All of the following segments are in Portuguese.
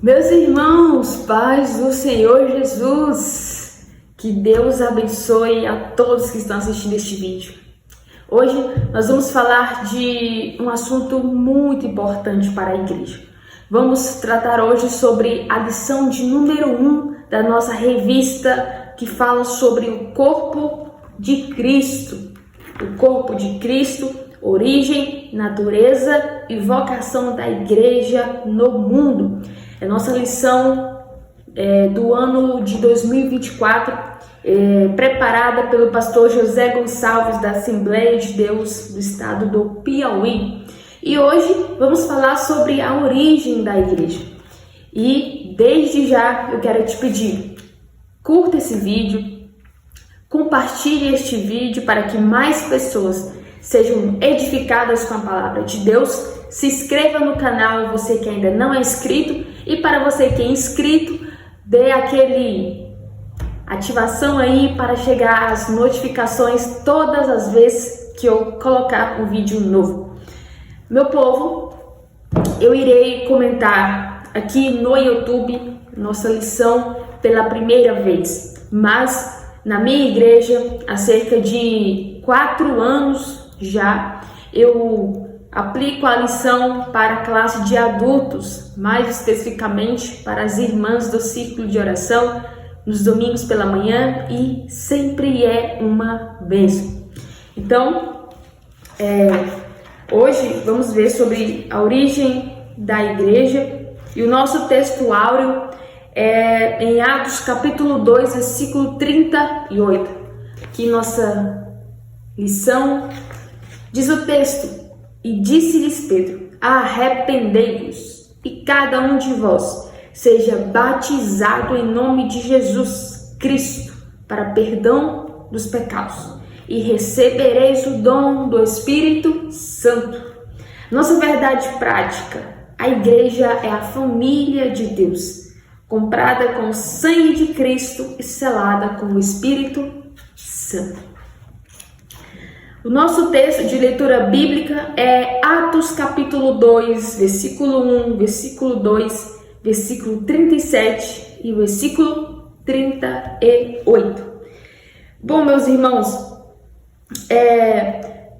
Meus irmãos, paz do Senhor Jesus, que Deus abençoe a todos que estão assistindo este vídeo. Hoje nós vamos falar de um assunto muito importante para a igreja. Vamos tratar hoje sobre a lição de número 1 da nossa revista, que fala sobre o corpo de Cristo. O corpo de Cristo, origem, natureza e vocação da igreja no mundo. É nossa lição do ano de 2024, preparada pelo pastor José Gonçalves, da Assembleia de Deus do estado do Piauí. E hoje vamos falar sobre a origem da igreja. E desde já eu quero te pedir, curta esse vídeo, compartilhe este vídeo para que mais pessoas sejam edificadas com a palavra de Deus. Se inscreva no canal, você que ainda não é inscrito, e para você que é inscrito, dê aquele ativação aí para chegar as notificações todas as vezes que eu colocar um vídeo novo. Meu povo, eu irei comentar aqui no YouTube nossa lição pela primeira vez, mas na minha igreja, há cerca de 4 anos já, eu aplico a lição para a classe de adultos, mais especificamente para as irmãs do círculo de oração, nos domingos pela manhã, e sempre é uma bênção. Então, hoje vamos ver sobre a origem da igreja, e o nosso texto áureo é em Atos capítulo 2, versículo 38, que nossa lição diz o texto: E disse-lhes Pedro: arrependei-vos, e cada um de vós seja batizado em nome de Jesus Cristo para perdão dos pecados, e recebereis o dom do Espírito Santo. Nossa verdade prática: a igreja é a família de Deus, comprada com o sangue de Cristo e selada com o Espírito Santo. O nosso texto de leitura bíblica é Atos capítulo 2, versículo 1, versículo 2, versículo 37 e versículo 38. Bom, meus irmãos,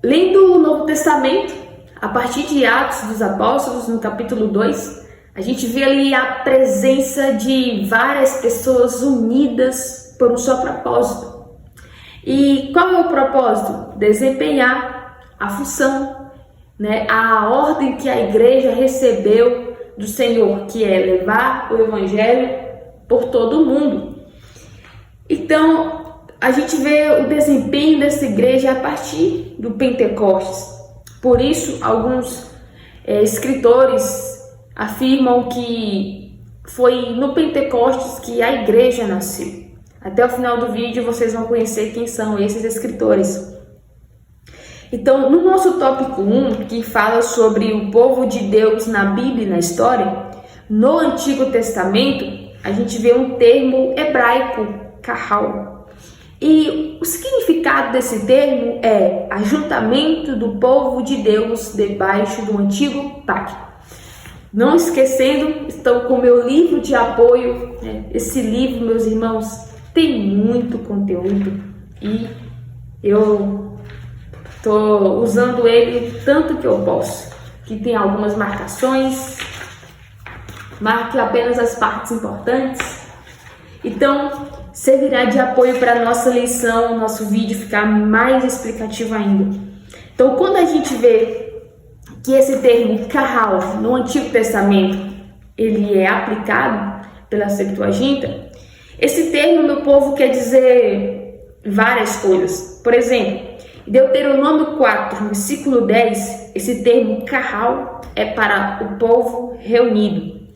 lendo o Novo Testamento, a partir de Atos dos Apóstolos, no capítulo 2, a gente vê ali a presença de várias pessoas unidas por um só propósito. E qual é o propósito? Desempenhar a função, a ordem que a igreja recebeu do Senhor, que é levar o evangelho por todo o mundo. Então, a gente vê o desempenho dessa igreja a partir do Pentecostes. Por isso, alguns escritores afirmam que foi no Pentecostes que a igreja nasceu. Até o final do vídeo vocês vão conhecer quem são esses escritores. Então, no nosso tópico 1, que fala sobre o povo de Deus na Bíblia e na história, no Antigo Testamento, a gente vê um termo hebraico, kahal. E o significado desse termo é ajuntamento do povo de Deus debaixo do antigo pacto. Não esquecendo, estou com o meu livro de apoio. Esse livro, meus irmãos, tem muito conteúdo e eu estou usando ele tanto que eu posso. Aqui tem algumas marcações, marque apenas as partes importantes. Então, servirá de apoio para a nossa lição, nosso vídeo ficar mais explicativo ainda. Então, quando a gente vê que esse termo kahal no Antigo Testamento ele é aplicado pela Septuaginta, esse termo, meu povo, quer dizer várias coisas. Por exemplo, em Deuteronômio 4, versículo 10, esse termo kahal é para o povo reunido.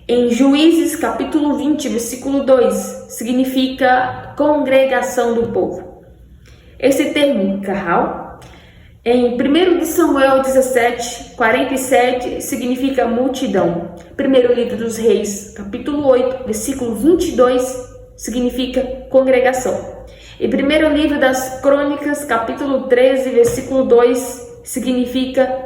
Em Juízes capítulo 20, versículo 2, significa congregação do povo. Esse termo kahal, em 1 Samuel 17, 47, significa multidão. Primeiro livro dos Reis, capítulo 8, versículo 22, significa congregação. Em primeiro livro das Crônicas, capítulo 13, versículo 2, significa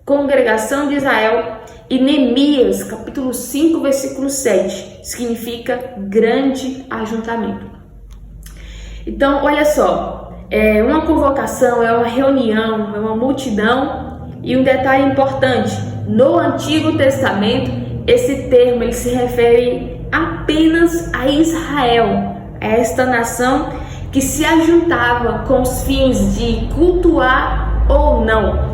congregação de Israel. E Neemias, capítulo 5, versículo 7, significa grande ajuntamento. Então, olha só, é uma convocação, é uma reunião, é uma multidão. E um detalhe importante, no Antigo Testamento, esse termo ele se refere apenas a Israel, a esta nação que se ajuntava com os fins de cultuar ou não.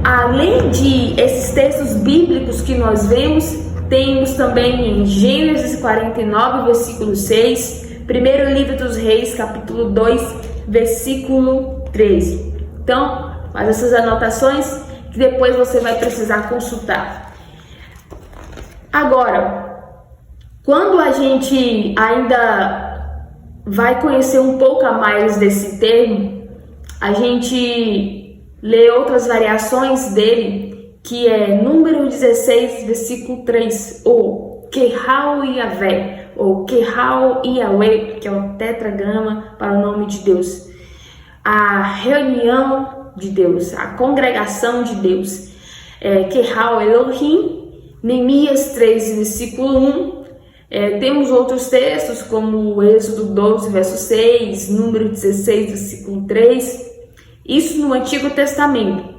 Além de esses textos bíblicos que nós vemos, temos também em Gênesis 49, versículo 6, primeiro livro dos Reis, capítulo 2, versículo 13. Então, faz essas anotações que depois você vai precisar consultar. Agora, quando a gente ainda vai conhecer um pouco a mais desse termo, a gente lê outras variações dele, que é número 16, versículo 3, ou Kehal Yahvé, ou Kehal Yahweh, que é o tetragrama para o nome de Deus. A reunião de Deus, a congregação de Deus. Kehal Elohim, Neemias 3, versículo 1. Temos outros textos, como Êxodo 12, verso 6, número 16, versículo 3. Isso no Antigo Testamento.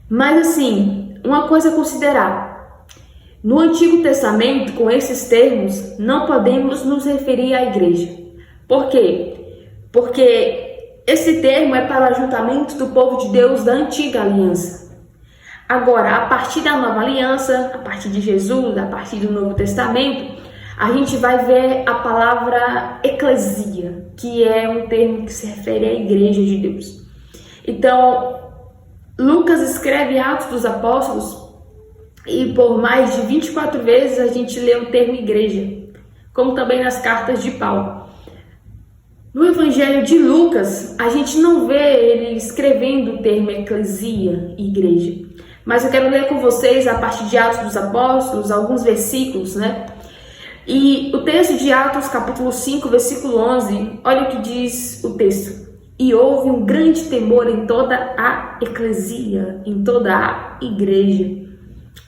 Mas assim, uma coisa a considerar. No Antigo Testamento, com esses termos, não podemos nos referir à igreja. Por quê? Porque esse termo é para o ajuntamento do povo de Deus da Antiga Aliança. Agora, a partir da Nova Aliança, a partir de Jesus, a partir do Novo Testamento, a gente vai ver a palavra eclesia, que é um termo que se refere à igreja de Deus. Então, Lucas escreve Atos dos Apóstolos e por mais de 24 vezes a gente lê o termo igreja, como também nas cartas de Paulo. No Evangelho de Lucas, a gente não vê ele escrevendo o termo eclesia, igreja. Mas eu quero ler com vocês, a partir de Atos dos Apóstolos, alguns versículos, né? E o texto de Atos, capítulo 5, versículo 11, olha o que diz o texto. E houve um grande temor em toda a eclesia, em toda a igreja.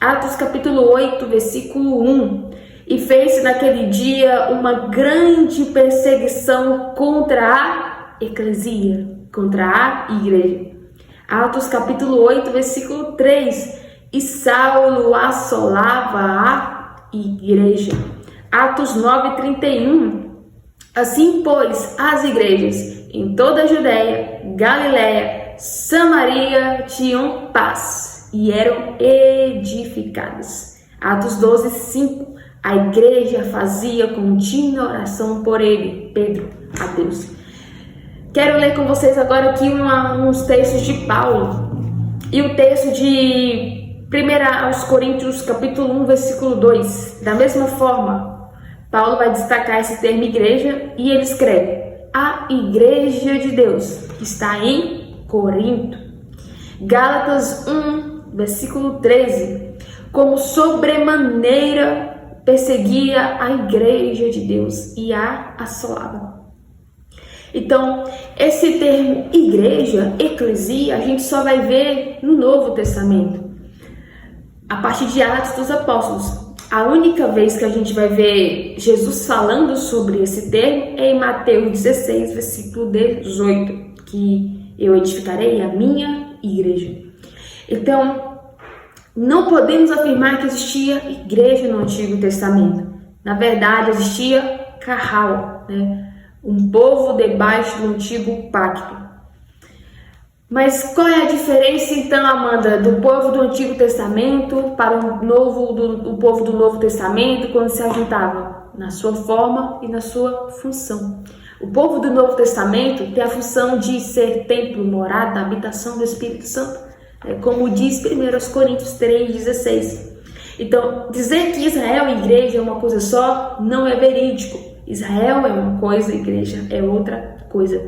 Atos, capítulo 8, versículo 1. E fez-se naquele dia uma grande perseguição contra a eclesia, contra a igreja. Atos, capítulo 8, versículo 3. E Saulo assolava a igreja. Atos 9:31. Assim, pois, as igrejas em toda a Judéia, Galiléia, Samaria tinham paz e eram edificadas. Atos 12:5. A igreja fazia contínua oração por ele, Pedro, a Deus. Quero ler com vocês agora aqui uns textos de Paulo. E o texto de 1 aos Coríntios, capítulo 1, versículo 2. Da mesma forma, Paulo vai destacar esse termo igreja e ele escreve: a igreja de Deus que está em Corinto. Gálatas 1, versículo 13. Como sobremaneira perseguia a igreja de Deus e a assolava. Então, esse termo igreja, eclesia, a gente só vai ver no Novo Testamento, a partir de Atos dos Apóstolos. A única vez que a gente vai ver Jesus falando sobre esse termo é em Mateus 16, versículo 18, que eu edificarei a minha igreja. Então, não podemos afirmar que existia igreja no Antigo Testamento. Na verdade, existia Kahal, né? Um povo debaixo do Antigo Pacto. Mas qual é a diferença, então, Amanda, do povo do Antigo Testamento para o povo do Novo Testamento quando se ajuntava? Na sua forma e na sua função. O povo do Novo Testamento tem a função de ser templo, morada, habitação do Espírito Santo, como diz 1 Coríntios 3,16. Então, dizer que Israel e igreja é uma coisa só não é verídico. Israel é uma coisa, igreja é outra coisa.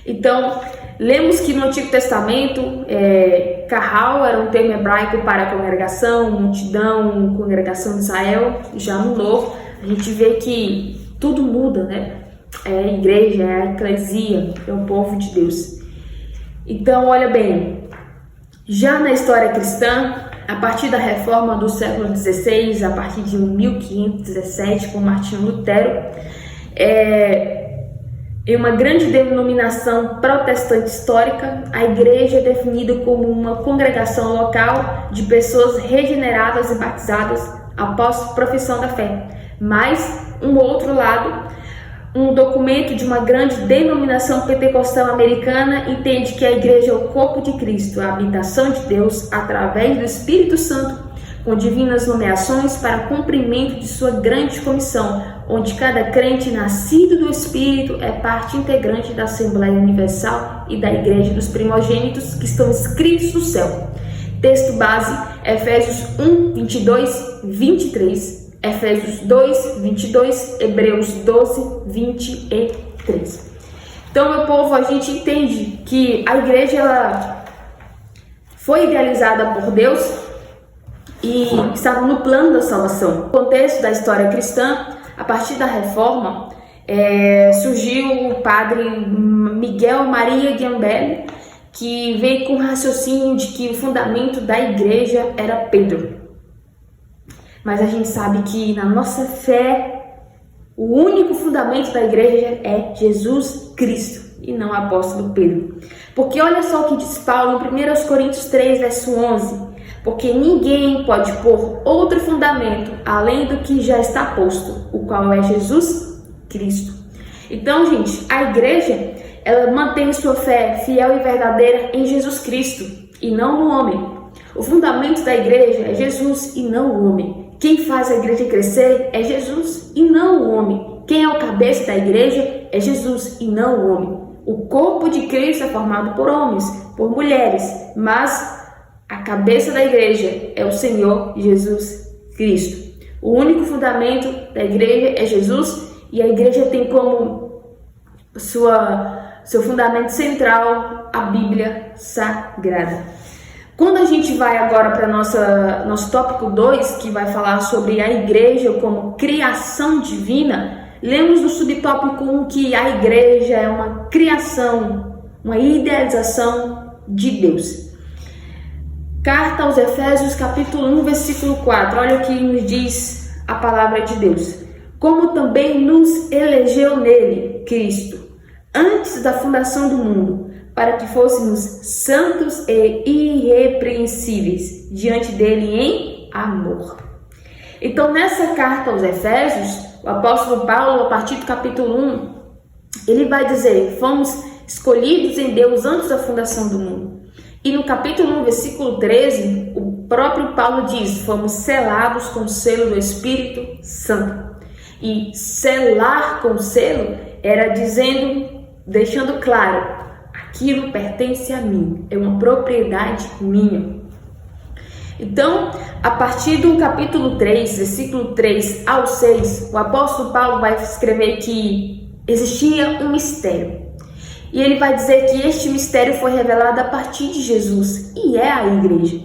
Então, lemos que no Antigo Testamento, Kahal era um termo hebraico para congregação, multidão, congregação de Israel. Já no Novo, a gente vê que tudo muda, né? É a igreja, é a eclesia, é o povo de Deus. Então, olha bem, já na história cristã, a partir da reforma do século XVI, a partir de 1517, com Martinho Lutero, em uma grande denominação protestante histórica, a igreja é definida como uma congregação local de pessoas regeneradas e batizadas após profissão da fé. Mas, um outro lado, um documento de uma grande denominação pentecostal americana entende que a igreja é o corpo de Cristo, a habitação de Deus através do Espírito Santo, com divinas nomeações para cumprimento de sua grande comissão, onde cada crente nascido do Espírito é parte integrante da Assembleia Universal e da Igreja dos Primogênitos que estão escritos no céu. Texto base, Efésios 1, 22, 23, Efésios 2, 22, Hebreus 12, 23. Então, meu povo, a gente entende que a igreja ela foi idealizada por Deus e estava no plano da salvação. No contexto da história cristã, a partir da reforma, surgiu o padre Miguel Maria Gambelli, que veio com o raciocínio de que o fundamento da igreja era Pedro. Mas a gente sabe que na nossa fé, o único fundamento da igreja é Jesus Cristo e não o apóstolo Pedro. Porque olha só o que diz Paulo em 1 Coríntios 3, verso 11. Porque ninguém pode pôr outro fundamento além do que já está posto, o qual é Jesus Cristo. Então, gente, a igreja, ela mantém sua fé fiel e verdadeira em Jesus Cristo e não no homem. O fundamento da igreja é Jesus e não o homem. Quem faz a igreja crescer é Jesus e não o homem. Quem é o cabeça da igreja é Jesus e não o homem. O corpo de Cristo é formado por homens, por mulheres, mas a cabeça da igreja é o Senhor Jesus Cristo. O único fundamento da igreja é Jesus e a igreja tem como seu fundamento central a Bíblia Sagrada. Quando a gente vai agora para nosso tópico 2, que vai falar sobre a igreja como criação divina, lemos no subtópico 1 que a igreja é uma criação, uma idealização de Deus. Carta aos Efésios, capítulo 1, versículo 4. Olha o que nos diz a palavra de Deus. Como também nos elegeu nele, Cristo, antes da fundação do mundo, para que fôssemos santos e irrepreensíveis diante dele em amor. Então, nessa carta aos Efésios, o apóstolo Paulo, a partir do capítulo 1, ele vai dizer, fomos escolhidos em Deus antes da fundação do mundo. E no capítulo 1, versículo 13, o próprio Paulo diz, fomos selados com o selo do Espírito Santo. E selar com selo era deixando claro, aquilo pertence a mim, é uma propriedade minha. Então, a partir do capítulo 3, versículo 3 ao 6, o apóstolo Paulo vai escrever que existia um mistério. E ele vai dizer que este mistério foi revelado a partir de Jesus, e é a igreja.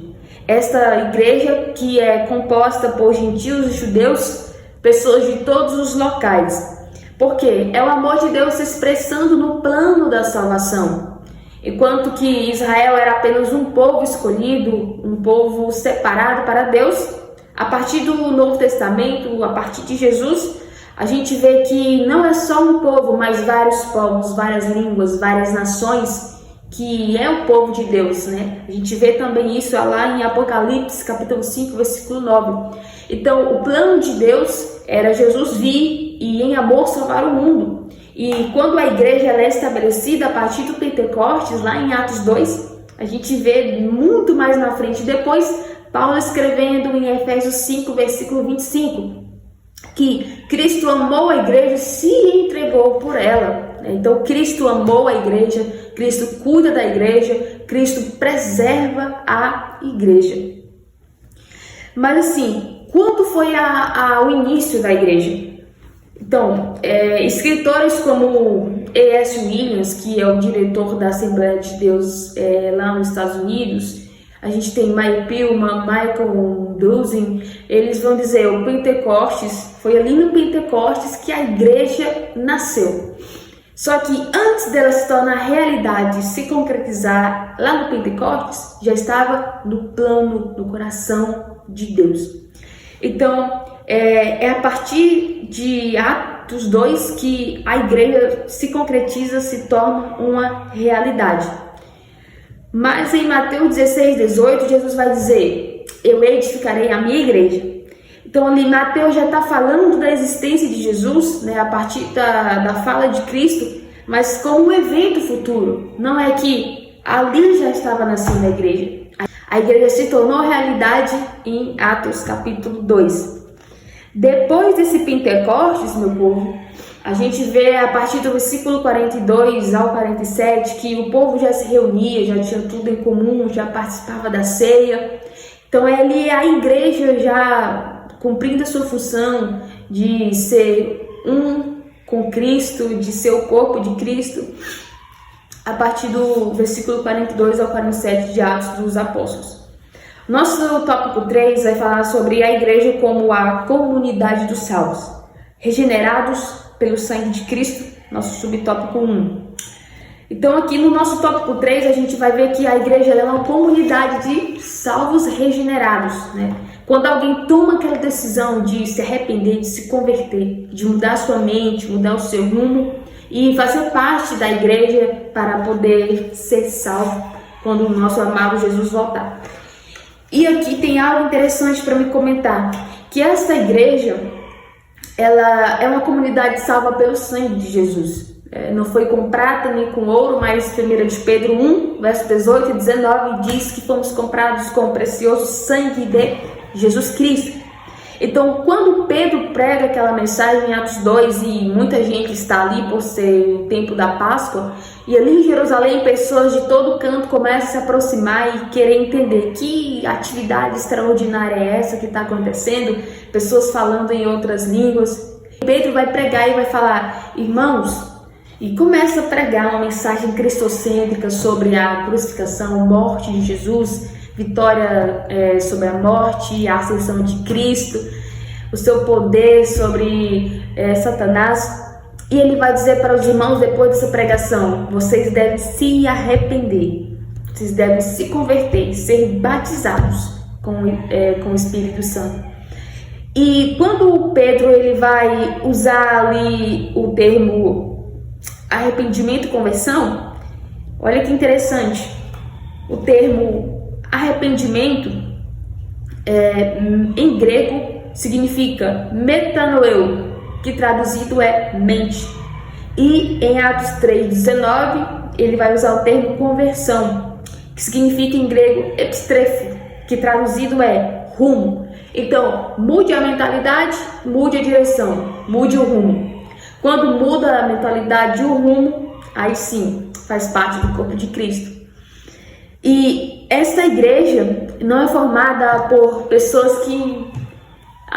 Esta igreja que é composta por gentios e judeus, pessoas de todos os locais. Porque é o amor de Deus se expressando no plano da salvação. Enquanto que Israel era apenas um povo escolhido, um povo separado para Deus, a partir do Novo Testamento, a partir de Jesus, a gente vê que não é só um povo, mas vários povos, várias línguas, várias nações, que é o povo de Deus, né? A gente vê também isso lá em Apocalipse, capítulo 5, versículo 9. Então, o plano de Deus era Jesus vir e em amor salvar o mundo. E quando a igreja ela é estabelecida a partir do Pentecostes, lá em Atos 2, a gente vê muito mais na frente. Depois, Paulo escrevendo em Efésios 5, versículo 25, que Cristo amou a igreja e se entregou por ela. Então, Cristo amou a igreja, Cristo cuida da igreja, Cristo preserva a igreja. Mas assim, quando foi o início da igreja? Então, escritores como E.S. Williams, que é o diretor da Assembleia de Deus lá nos Estados Unidos, a gente tem Mike Pillman, Michael Dawson, eles vão dizer, foi ali no Pentecostes que a igreja nasceu. Só que antes dela se tornar realidade, se concretizar lá no Pentecostes, já estava no plano, no coração de Deus. Então, é a partir de Atos 2 que a igreja se concretiza, se torna uma realidade. Mas em Mateus 16, 18, Jesus vai dizer: eu edificarei a minha igreja. Então ali Mateus já está falando da existência de Jesus, né, a partir da fala de Cristo, mas como um evento futuro. Não é que ali já estava nascendo a igreja. A igreja se tornou realidade em Atos capítulo 2. Depois desse Pentecostes, meu povo, a gente vê a partir do versículo 42 ao 47 que o povo já se reunia, já tinha tudo em comum, já participava da ceia. Então ali a igreja já cumprindo a sua função de ser um com Cristo, de ser o corpo de Cristo, a partir do versículo 42 ao 47 de Atos dos Apóstolos. Nosso tópico 3 vai falar sobre a igreja como a comunidade dos salvos, regenerados pelo sangue de Cristo, nosso subtópico 1. Então aqui no nosso tópico 3 a gente vai ver que a igreja é uma comunidade de salvos regenerados, né? Quando alguém toma aquela decisão de se arrepender, de se converter, de mudar sua mente, mudar o seu rumo e fazer parte da igreja para poder ser salvo quando o nosso amado Jesus voltar. E aqui tem algo interessante para me comentar, que esta igreja, ela é uma comunidade salva pelo sangue de Jesus. Não foi com prata nem com ouro, mas 1 de Pedro 1, verso 18 e 19 diz que fomos comprados com o precioso sangue de Jesus Cristo. Então, quando Pedro prega aquela mensagem em Atos 2 e muita gente está ali por ser o tempo da Páscoa, e ali em Jerusalém pessoas de todo canto começam a se aproximar e querer entender que atividade extraordinária é essa que está acontecendo, pessoas falando em outras línguas. Pedro vai pregar e vai falar: irmãos, e começa a pregar uma mensagem cristocêntrica sobre a crucificação, morte de Jesus, vitória sobre a morte, a ascensão de Cristo, o seu poder sobre Satanás. E ele vai dizer para os irmãos depois dessa pregação: vocês devem se arrepender, vocês devem se converter, ser batizados com o Espírito Santo. E quando Pedro ele vai usar ali o termo arrependimento e conversão, olha que interessante, o termo arrependimento em grego significa metanoeu, que traduzido é mente. E em Atos 3:19 ele vai usar o termo conversão, que significa em grego epistrefe, que traduzido é rumo. Então, mude a mentalidade, mude a direção, mude o rumo. Quando muda a mentalidade e o rumo, aí sim faz parte do corpo de Cristo. E essa igreja não é formada por pessoas que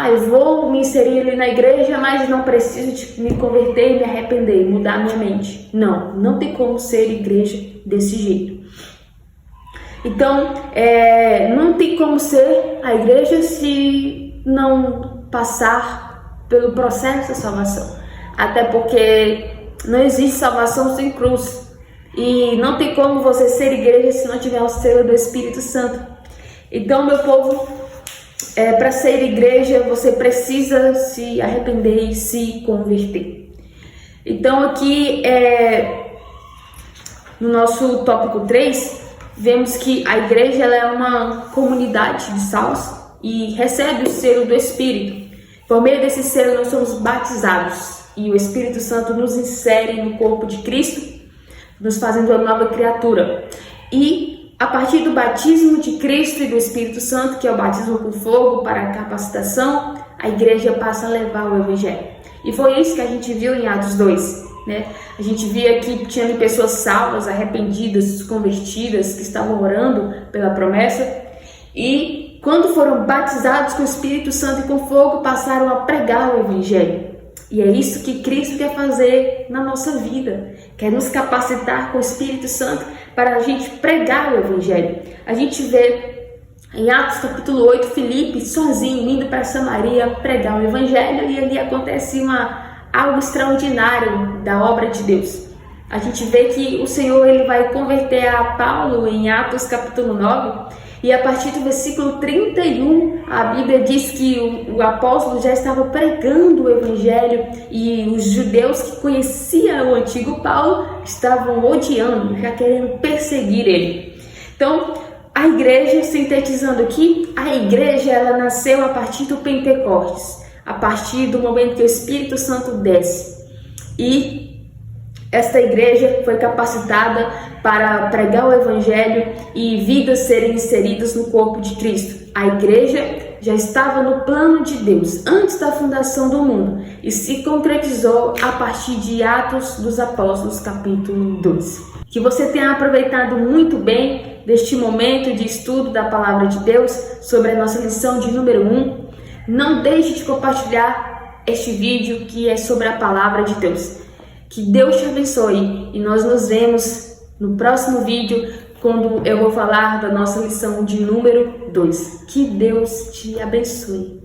eu vou me inserir ali na igreja, mas não preciso de me converter e me arrepender, mudar minha mente. Não tem como ser igreja desse jeito. Então, não tem como ser a igreja se não passar pelo processo da salvação. Até porque não existe salvação sem cruz. E não tem como você ser igreja se não tiver o selo do Espírito Santo. Então, meu povo, para ser igreja, você precisa se arrepender e se converter. Então, aqui, no nosso tópico 3, vemos que a igreja ela é uma comunidade de salvos e recebe o selo do Espírito. Por meio desse selo, nós somos batizados e o Espírito Santo nos insere no corpo de Cristo, nos fazendo uma nova criatura. E a partir do batismo de Cristo e do Espírito Santo, que é o batismo com fogo para a capacitação, a igreja passa a levar o Evangelho. E foi isso que a gente viu em Atos 2, né? A gente via que tinha pessoas salvas, arrependidas, convertidas, que estavam orando pela promessa. E quando foram batizados com o Espírito Santo e com fogo, passaram a pregar o Evangelho. E é isso que Cristo quer fazer na nossa vida. Quer nos capacitar com o Espírito Santo para a gente pregar o Evangelho. A gente vê em Atos capítulo 8, Filipe sozinho indo para Samaria pregar o Evangelho. E ali acontece algo extraordinário da obra de Deus. a gente vê que o Senhor ele vai converter a Paulo em Atos capítulo 9, e a partir do versículo 31, a Bíblia diz que o apóstolo já estava pregando o evangelho e os judeus que conheciam o antigo Paulo estavam odiando, já querendo perseguir ele. Então, a igreja, sintetizando aqui, a igreja ela nasceu a partir do Pentecostes, a partir do momento que o Espírito Santo desce. E esta igreja foi capacitada para pregar o evangelho e vidas serem inseridas no corpo de Cristo. A igreja já estava no plano de Deus antes da fundação do mundo e se concretizou a partir de Atos dos Apóstolos, capítulo 2. Que você tenha aproveitado muito bem deste momento de estudo da Palavra de Deus sobre a nossa lição de número 1. Não deixe de compartilhar este vídeo que é sobre a Palavra de Deus. Que Deus te abençoe e nós nos vemos no próximo vídeo, quando eu vou falar da nossa lição de número 2. Que Deus te abençoe.